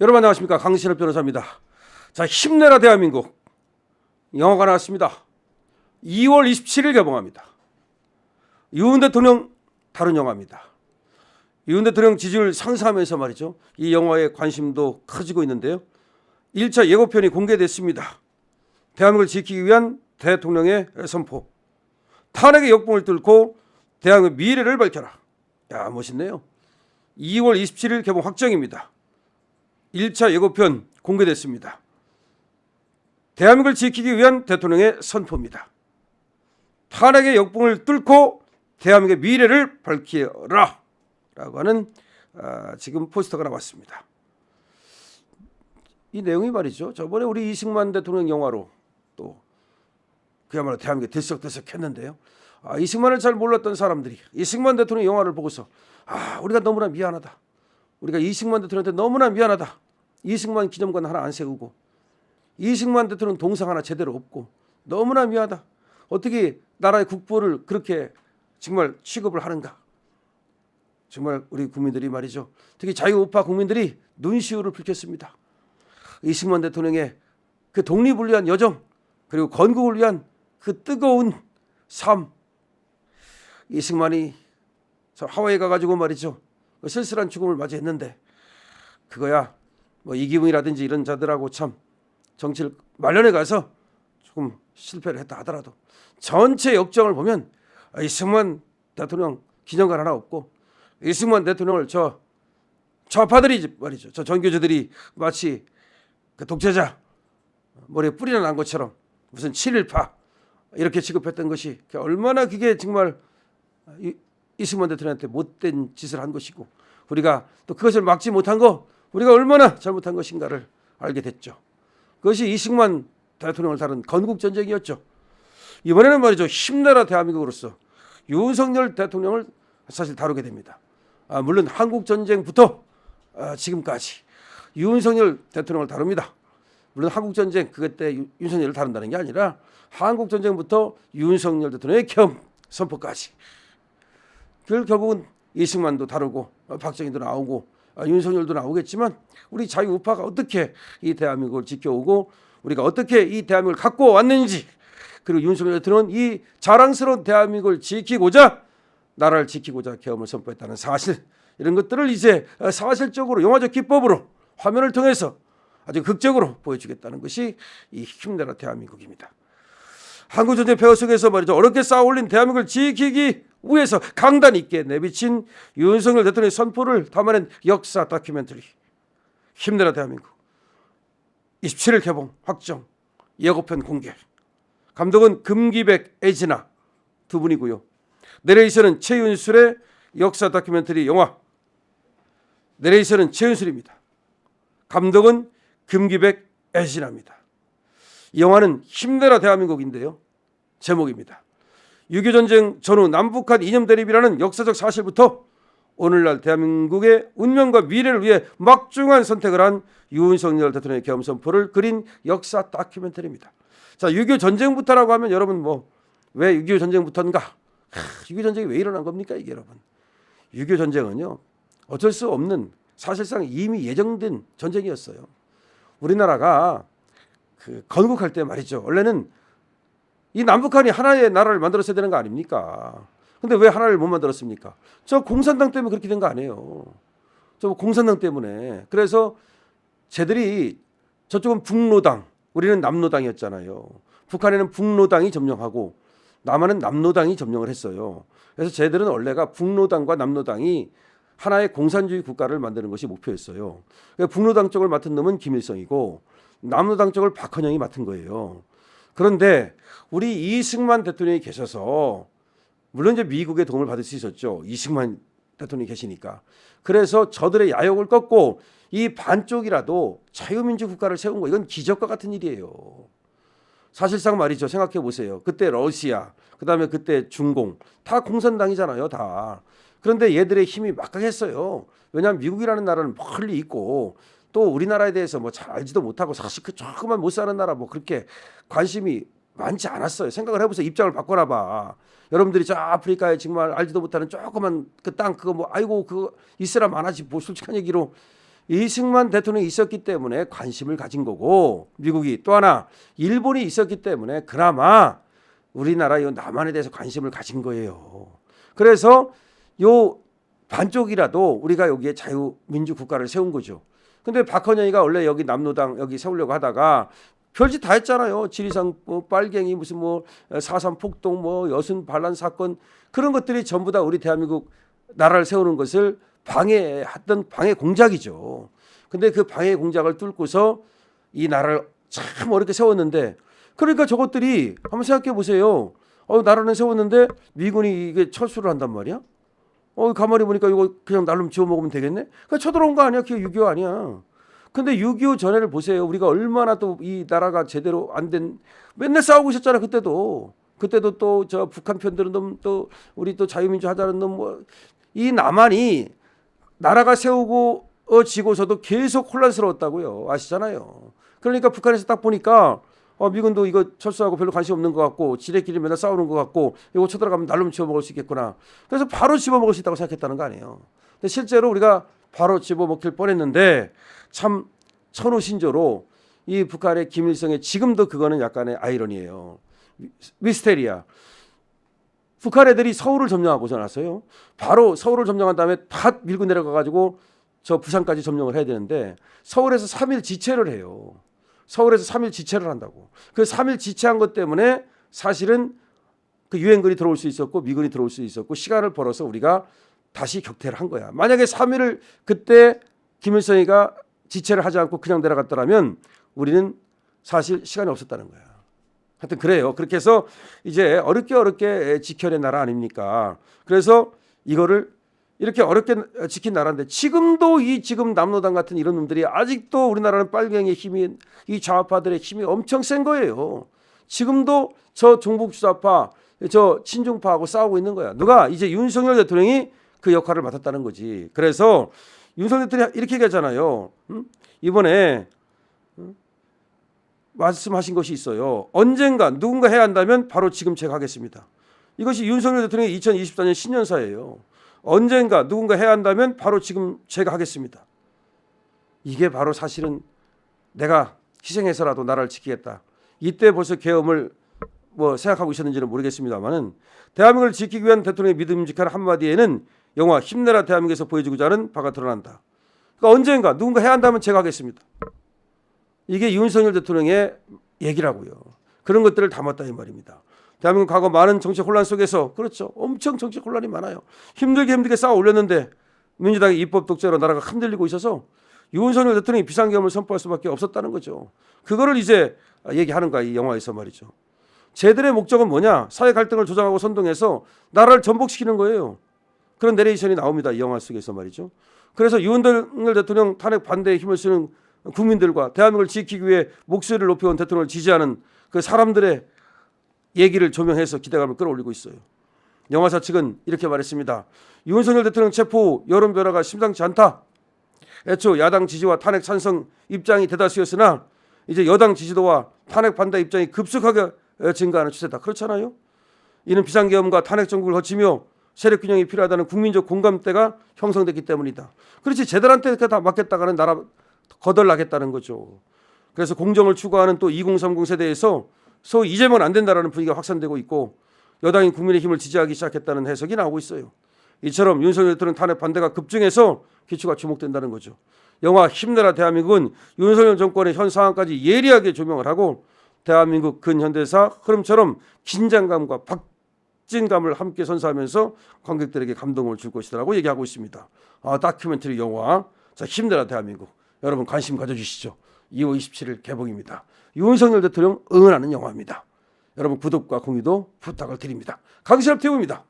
여러분 안녕하십니까, 강신업 변호사입니다. 자, 힘내라 대한민국 영화가 나왔습니다. 2월 27일 개봉합니다. 윤 대통령 다룬 영화입니다. 윤 대통령 지지율 상승하면서 말이죠, 이 영화에 관심도 커지고 있는데요. 1차 예고편이 공개됐습니다. 대한민국을 지키기 위한 대통령의 선포, 탄핵의 역풍을 뚫고 대한민국의 미래를 밝혀라. 야, 멋있네요. 2월 27일 개봉 확정입니다. 1차 예고편 공개됐습니다. 대한민국을 지키기 위한 대통령의 선포입니다. 탄핵의 역풍을 뚫고 대한민국의 미래를 밝히라 라고 하는 지금 포스터가 나왔습니다. 이 내용이 말이죠, 저번에 우리 이승만 대통령 영화로 또 그야말로 대한민국이 들썩들썩했는데요. 이승만을 잘 몰랐던 사람들이 이승만 대통령 영화를 보고서 우리가 너무나 미안하다, 우리가 이승만 대통령한테 너무나 미안하다, 이승만 기념관 하나 안 세우고 이승만 대통령 동상 하나 제대로 없고 너무나 미안하다, 어떻게 나라의 국보를 그렇게 정말 취급을 하는가. 정말 우리 국민들이 말이죠, 특히 자유우파 국민들이 눈시울을 붉혔습니다. 이승만 대통령의 그 독립을 위한 여정, 그리고 건국을 위한 그 뜨거운 삶. 이승만이 하와이에 가가지고 말이죠, 쓸쓸한 죽음을 맞이했는데 그거야 뭐 이기붕이라든지 이런 자들하고 참 정치를 말년에 가서 조금 실패를 했다 하더라도 전체 역정을 보면 이승만 대통령 기념관 하나 없고 이승만 대통령을 저 좌파들이 말이죠, 저 전교조들이 마치 그 독재자 머리에 뿌리가 난 것처럼 무슨 친일파 이렇게 취급했던 것이 얼마나 그게 정말 이승만 대통령한테 못된 짓을 한 것이고, 우리가 또 그것을 막지 못한 거, 우리가 얼마나 잘못한 것인가를 알게 됐죠. 그것이 이승만 대통령을 다룬 건국전쟁이었죠. 이번에는 말이죠, 힘내라 대한민국으로서 윤석열 대통령을 사실 다루게 됩니다. 물론 한국전쟁부터 지금까지 윤석열 대통령을 다룹니다. 물론 한국전쟁 그때 윤석열을 다룬다는 게 아니라 한국전쟁부터 윤석열 대통령의 겸 선포까지. 결국은 이승만도 다루고 박정희도 나오고 윤석열도 나오겠지만 우리 자유우파가 어떻게 이 대한민국을 지켜오고 우리가 어떻게 이 대한민국을 갖고 왔는지, 그리고 윤석열 대통령은 이 자랑스러운 대한민국을 지키고자, 나라를 지키고자 계엄을 선포했다는 사실, 이런 것들을 이제 사실적으로 영화적 기법으로 화면을 통해서 아주 극적으로 보여주겠다는 것이 이 힘내라 대한민국입니다. 한국전쟁 폐허 속에서 말이죠, 어렵게 쌓아올린 대한민국을 지키기 위해서 강단 있게 내비친 윤석열 대통령의 선포를 담아낸 역사 다큐멘터리 힘내라 대한민국 27일 개봉 확정, 예고편 공개. 감독은 금기백, 애진아 두 분이고요. 내레이션은 최윤술의 역사 다큐멘터리 영화. 내레이션은 최윤술입니다. 감독은 금기백, 애진아입니다. 이 영화는 힘내라 대한민국인데요, 제목입니다. 6.25 전쟁 전후 남북한 이념 대립이라는 역사적 사실부터 오늘날 대한민국의 운명과 미래를 위해 막중한 선택을 한 윤석열 대통령의 계엄 선포를 그린 역사 다큐멘터리입니다. 자, 6.25 전쟁부터라고 하면 여러분 왜 6.25 전쟁부터인가? 6.25 전쟁이 왜 일어난 겁니까 이게 여러분? 6.25 전쟁은요, 어쩔 수 없는, 사실상 이미 예정된 전쟁이었어요. 우리나라가 건국할 때 말이죠, 원래는 이 남북한이 하나의 나라를 만들었어야 되는 거 아닙니까? 근데 왜 하나를 못 만들었습니까? 저 공산당 때문에 그렇게 된 거 아니에요. 저 공산당 때문에. 그래서 쟤들이, 저쪽은 북노당, 우리는 남노당이었잖아요. 북한에는 북노당이 점령하고 남한은 남노당이 점령을 했어요. 그래서 쟤들은 원래가 북노당과 남노당이 하나의 공산주의 국가를 만드는 것이 목표였어요. 북노당 쪽을 맡은 놈은 김일성이고 남노당 쪽을 박헌영이 맡은 거예요. 그런데 우리 이승만 대통령이 계셔서, 물론 이제 미국의 도움을 받을 수 있었죠, 이승만 대통령이 계시니까. 그래서 저들의 야욕을 꺾고 이 반쪽이라도 자유민주 국가를 세운 거, 이건 기적과 같은 일이에요. 사실상 말이죠, 생각해 보세요. 그때 러시아, 그다음에 그때 중공 다 공산당이잖아요, 다. 그런데 얘들의 힘이 막강했어요. 왜냐하면 미국이라는 나라는 멀리 있고 또 우리나라에 대해서 잘 알지도 못하고 사실 그 조그만 못 사는 나라 그렇게 관심이 많지 않았어요. 생각을 해보세요. 입장을 바꿔놔 봐. 여러분들이 저 아프리카에 정말 알지도 못하는 조그만 그 땅 그거 아이고 그거 이스라엘 많아지 솔직한 얘기로 이승만 대통령이 있었기 때문에 관심을 가진 거고, 미국이 또 하나 일본이 있었기 때문에 그나마 우리나라 이 남한에 대해서 관심을 가진 거예요. 그래서 요 반쪽이라도 우리가 여기에 자유민주 국가를 세운 거죠. 근데 박헌영이가 원래 여기 남로당 여기 세우려고 하다가 별짓 다 했잖아요. 지리산 뭐 빨갱이 무슨 뭐 4.3 폭동 뭐 여순 반란 사건, 그런 것들이 전부 다 우리 대한민국 나라를 세우는 것을 방해했던 방해 공작이죠. 근데 그 방해 공작을 뚫고서 이 나라를 참 어렵게 세웠는데, 그러니까 저것들이 한번 생각해 보세요. 나라는 세웠는데 미군이 이게 철수를 한단 말이야. 가만히 보니까 이거 그냥 날름 지워 먹으면 되겠네. 그러니까 쳐들어온 거 아니야. 그게 6.25 아니야. 근데 6.25 전에를 보세요. 우리가 얼마나 또 이 나라가 제대로 안 된, 맨날 싸우고 있었잖아. 그때도 또 저 북한 편드는 놈, 또 우리 또 자유민주 하자는 놈, 뭐 이 남한이 나라가 세우고 지고서도 계속 혼란스러웠다고요. 아시잖아요. 그러니까 북한에서 딱 보니까 미군도 이거 철수하고 별로 관심 없는 것 같고 지네끼리 맨날 싸우는 것 같고 이거 쳐들어가면 날름 집어먹을 수 있겠구나. 그래서 바로 집어먹을 수 있다고 생각했다는 거 아니에요. 근데 실제로 우리가 바로 집어먹힐 뻔했는데 참 천우신조로 이 북한의 김일성의 지금도 그거는 약간의 아이러니예요. 미스테리아. 북한 애들이 서울을 점령하고 나왔어요. 바로 서울을 점령한 다음에 다 밀고 내려가 가지고 저 부산까지 점령을 해야 되는데 서울에서 3일 지체를 해요. 서울에서 3일 지체를 한다고. 그 3일 지체한 것 때문에 사실은 그 유엔군이 들어올 수 있었고 미군이 들어올 수 있었고 시간을 벌어서 우리가 다시 격퇴를 한 거야. 만약에 3일을 그때 김일성이가 지체를 하지 않고 그냥 내려갔더라면 우리는 사실 시간이 없었다는 거야. 하여튼 그래요. 그렇게 해서 이제 어렵게 지켜낸 나라 아닙니까? 그래서 이거를 이렇게 어렵게 지킨 나라인데 지금도 지금 남로당 같은 이런 놈들이 아직도 우리나라는 빨갱이의 힘이, 이 좌파들의 힘이 엄청 센 거예요. 지금도 저 종북주좌파, 저 친중파하고 싸우고 있는 거야. 누가? 이제 윤석열 대통령이 그 역할을 맡았다는 거지. 그래서 윤석열 대통령이 이렇게 얘기하잖아요. 이번에 말씀하신 것이 있어요. 언젠가 누군가 해야 한다면 바로 지금 제가 하겠습니다. 이것이 윤석열 대통령의 2024년 신년사예요. 언젠가 누군가 해야 한다면 바로 지금 제가 하겠습니다. 이게 바로 사실은 내가 희생해서라도 나라를 지키겠다. 이때 벌써 계엄을 뭐 생각하고 있었는지는 모르겠습니다만은 대한민국을 지키기 위한 대통령의 믿음직한 한마디에는 영화 힘내라 대한민국에서 보여주고자 하는 바가 드러난다. 그러니까 언젠가 누군가 해야 한다면 제가 하겠습니다. 이게 윤석열 대통령의 얘기라고요. 그런 것들을 담았다 이 말입니다. 대한민국 과거 많은 정치 혼란 속에서 그렇죠. 엄청 정치 혼란이 많아요. 힘들게 쌓아 올렸는데 민주당의 입법 독재로 나라가 흔들리고 있어서 윤석열 대통령이 비상계엄을 선포할 수밖에 없었다는 거죠. 그거를 이제 얘기하는 거야 이 영화에서 말이죠. 쟤들의 목적은 뭐냐? 사회 갈등을 조장하고 선동해서 나라를 전복시키는 거예요. 그런 내레이션이 나옵니다. 이 영화 속에서 말이죠. 그래서 윤석열 대통령 탄핵 반대에 힘을 쓰는 국민들과 대한민국을 지키기 위해 목소리를 높여온 대통령을 지지하는 그 사람들의 얘기를 조명해서 기대감을 끌어올리고 있어요. 영화사 측은 이렇게 말했습니다. 윤석열 대통령 체포 여론 변화가 심상치 않다. 애초 야당 지지와 탄핵 찬성 입장이 대다수였으나 이제 여당 지지도와 탄핵 반대 입장이 급속하게 증가하는 추세다. 그렇잖아요. 이는 비상계엄과 탄핵 정국을 거치며 세력 균형이 필요하다는 국민적 공감대가 형성됐기 때문이다. 그렇지, 쟤들한테 다 맡겼다가는 나라 거덜나겠다는 거죠. 그래서 공정을 추구하는 또 2030 세대에서 소위 이재명은 안 된다라는 분위기가 확산되고 있고 여당인 국민의힘을 지지하기 시작했다는 해석이 나오고 있어요. 이처럼 윤석열 대통령 탄핵 반대가 급증해서 기초가 주목된다는 거죠. 영화 힘내라 대한민국은 윤석열 정권의 현 상황까지 예리하게 조명을 하고 대한민국 근현대사 흐름처럼 긴장감과 박진감을 함께 선사하면서 관객들에게 감동을 줄 것이라고 얘기하고 있습니다. 다큐멘터리 영화 자, 힘내라 대한민국. 여러분 관심 가져주시죠. 2월 27일 개봉입니다. 윤석열 대통령 응원하는 영화입니다. 여러분 구독과 공유도 부탁을 드립니다. 강신업 TV입니다.